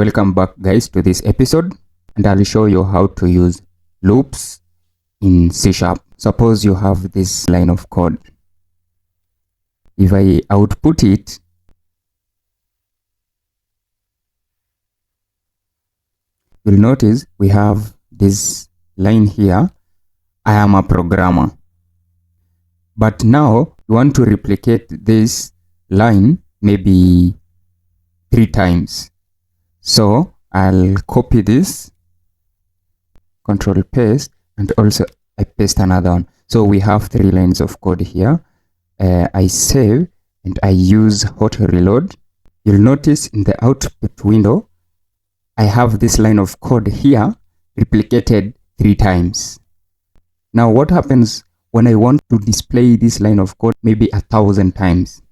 welcome back guys to this episode, and I'll show you how to use loops in C#. Suppose you have this line of code. If I output it, you'll notice we have this line here. I am a programmer, but now you want to replicate this line maybe 3 times. So I'll copy this, control paste, and also I paste another one. So we have 3 lines of code here. I save and I use auto reload. You'll notice in the output window, I have this line of code here replicated 3 times. Now what happens when I want to display this line of code maybe 1,000 times?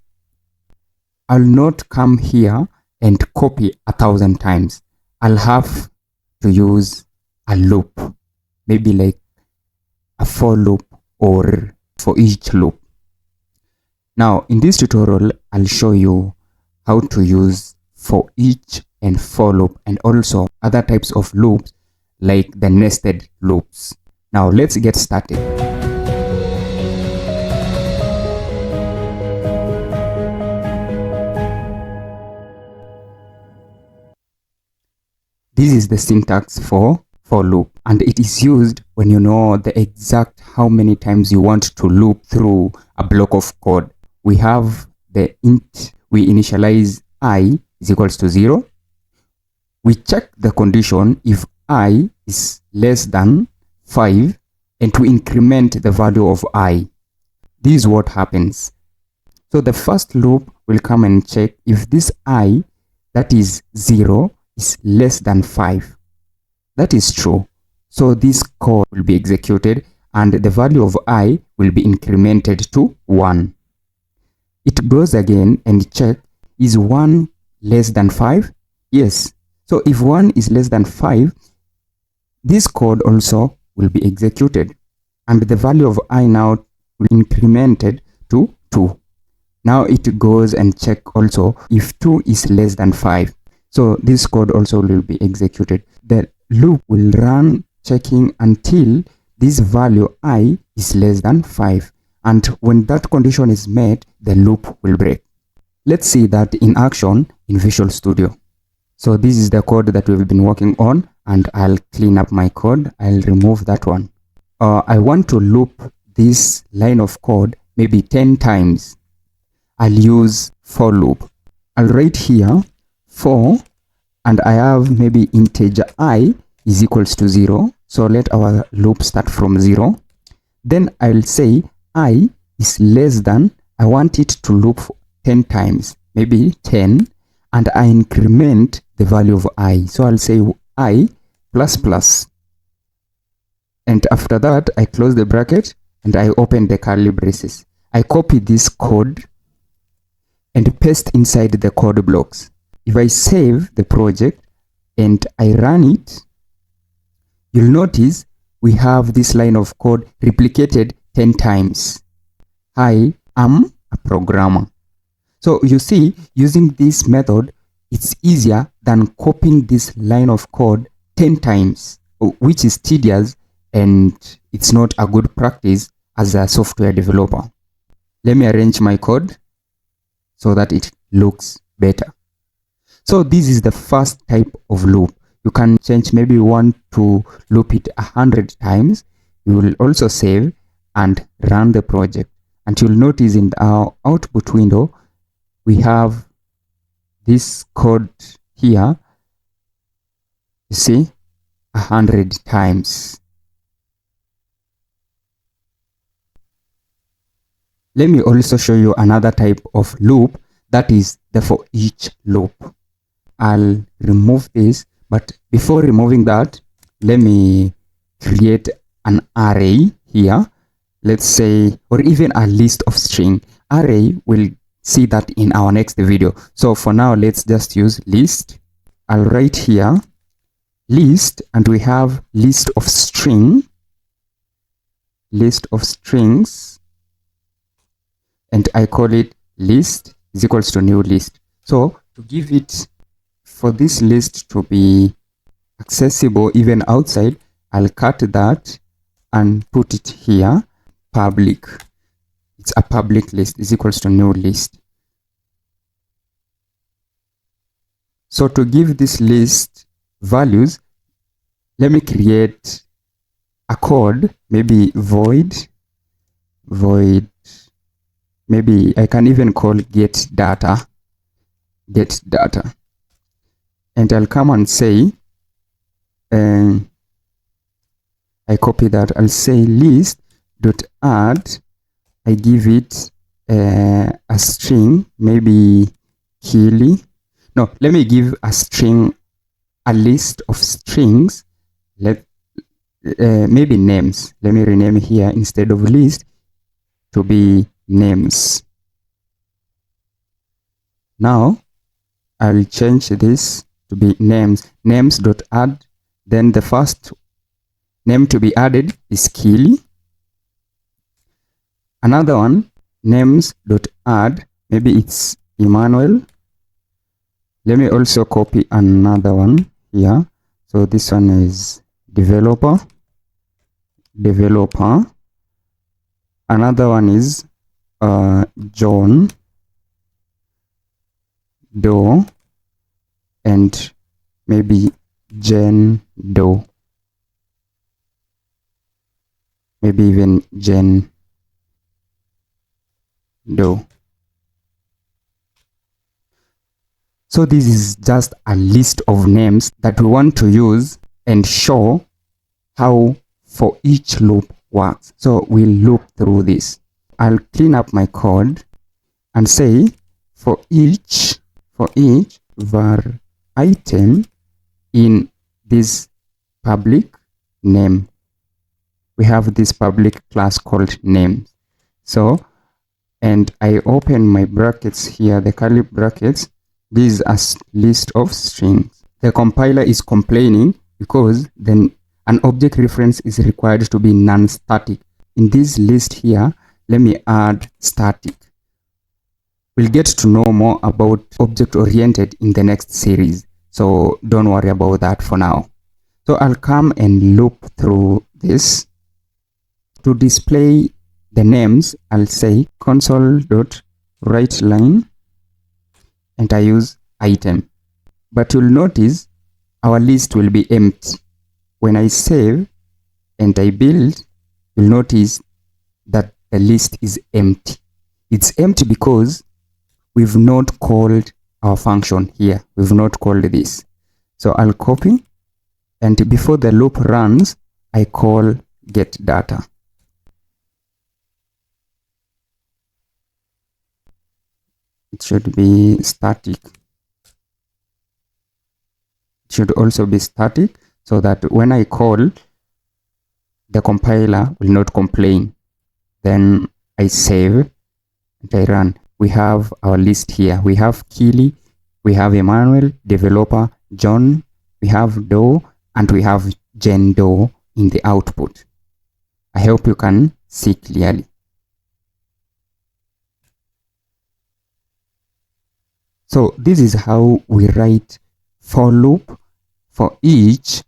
I'll not come here and copy 1,000 times. I'll have to use a loop, maybe like a for loop or for each loop. Now in this tutorial, I'll show you how to use for each and for loop, and also other types of loops like the nested loops. Now let's get started. This is the syntax for loop, and it is used when you know the exact how many times you want to loop through a block of code. We have the int, we initialize I is equals to 0. We check the condition if I is less than 5, and to increment the value of I. This is what happens. So the first loop will come and check if this I, that is 0, is less than 5. That is true. So this code will be executed and the value of I will be incremented to 1. It goes again and check, is 1 less than 5? Yes. So if 1 is less than 5, this code also will be executed and the value of I now will be incremented to 2. Now it goes and check also if 2 is less than 5. So this code also will be executed. The loop will run checking until this value I is less than 5. And when that condition is met, the loop will break. Let's see that in action in Visual Studio. So this is the code that we've been working on, and I'll clean up my code. I'll remove that one. I want to loop this line of code maybe 10 times. I'll use for loop. I'll write here for, and I have maybe integer I is equals to 0. So let our loop start from 0. Then I'll say I is less than, I want it to loop 10 times, maybe 10, and I increment the value of I. So I'll say I plus plus. And after that, I close the bracket and I open the curly braces. I copy this code and paste inside the code blocks. If I save the project and I run it, you'll notice we have this line of code replicated 10 times. I am a programmer. So you see, using this method, it's easier than copying this line of code 10 times, which is tedious and it's not a good practice as a software developer. Let me arrange my code so that it looks better. So this is the first type of loop. You can change, maybe you want to loop it 100 times. You will also save and run the project. And you'll notice in our output window, we have this code here. You see, 100 times. Let me also show you another type of loop, that is the for each loop. I'll remove this, but before removing that, let me create an array here. Let's say, or even a list of string. Array, we'll see that in our next video. So for now, let's just use list. I'll write here list, and we have list of string, list of strings, and I call it list is equals to new list. So to give it for this list to be accessible even outside, I'll cut that and put it here, public. It's a public list is equals to new list. So to give this list values, let me create a code, maybe void, maybe I can even call get data, and I'll come and say, I copy that, I'll say list dot add, I give it a string, maybe Kili. No, let me give a string, a list of strings, maybe names. Let me rename here, instead of list to be names. Now I'll change this to be names dot add. Then the first name to be added is Kili. Another one, names dot add, maybe it's Emmanuel. Let me also copy another one here. So this one is developer. Another one is John Doe, and maybe Jen Doe, maybe even Jen Doe. So this is just a list of names that we want to use and show how for each loop works. So we'll loop through this. I'll clean up my code and say for each var item in this public name, we have this public class called names. So, and I open my brackets here, the curly brackets. This is a list of strings. The compiler is complaining because then an object reference is required to be non-static. In this list here, let me add static. We'll get to know more about object-oriented in the next series, so don't worry about that for now. So I'll come and loop through this. To display the names, I'll say console.writeLine, and I use item. But you'll notice our list will be empty. When I save and I build, you'll notice that the list is empty. It's empty because we've not called our function here. We've not called this. So I'll copy, and before the loop runs, I call get data. It should be static. It should also be static so that when I call, the compiler will not complain. Then I save and I run. We have our list here. We have Kili, we have Emmanuel, developer, John, we have Doe, and we have Jen Doe in the output. I hope you can see clearly. So this is how we write for loop for each,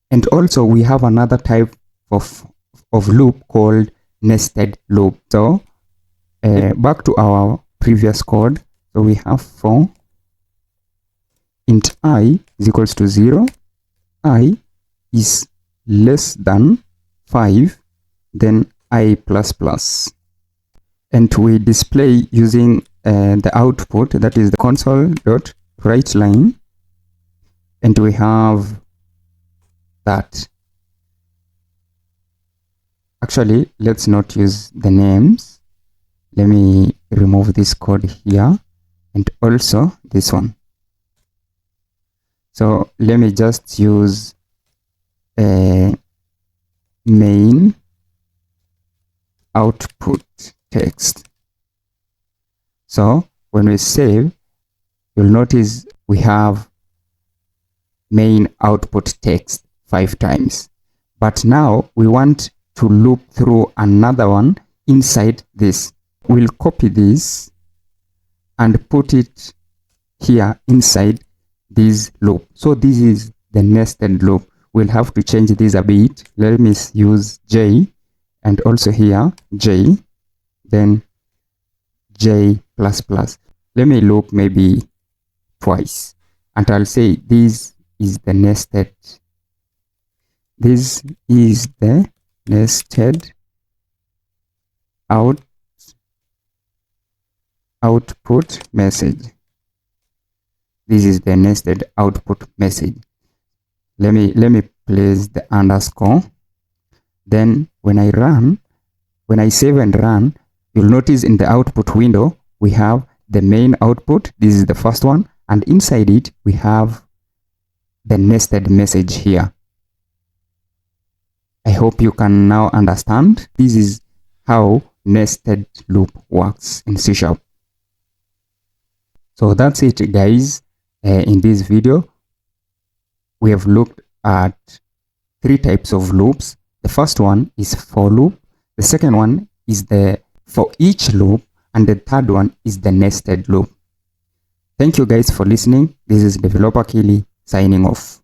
and also we have another type of loop called nested loop. So back to our previous code. So we have for int I is equals to 0, I is less than 5, then I plus plus, and we display using the output, that is the console.writeLine, and we have that. Actually, let's not use the names. Let me remove this code here and also this one. So let me just use a main output text. So when we save, you'll notice we have main output text 5 times. But now we want to loop through another one inside this. We'll copy this and put it here inside this loop. So this is the nested loop. We'll have to change this a bit. Let me use J, and also here J, then J++. Let me loop maybe twice, and I'll say this is the nested. This is the nested output message. This is the nested output message. Let me place the underscore. Then when I save and run, you'll notice in the output window we have the main output. This is the first one, and inside it we have the nested message here. I hope you can now understand. This is how nested loop works in C#. So that's it, guys. In this video, we have looked at 3 types of loops. The first one is for loop. The second one is the for each loop, and the third one is the nested loop. Thank you guys for listening. This is Developer Kili signing off.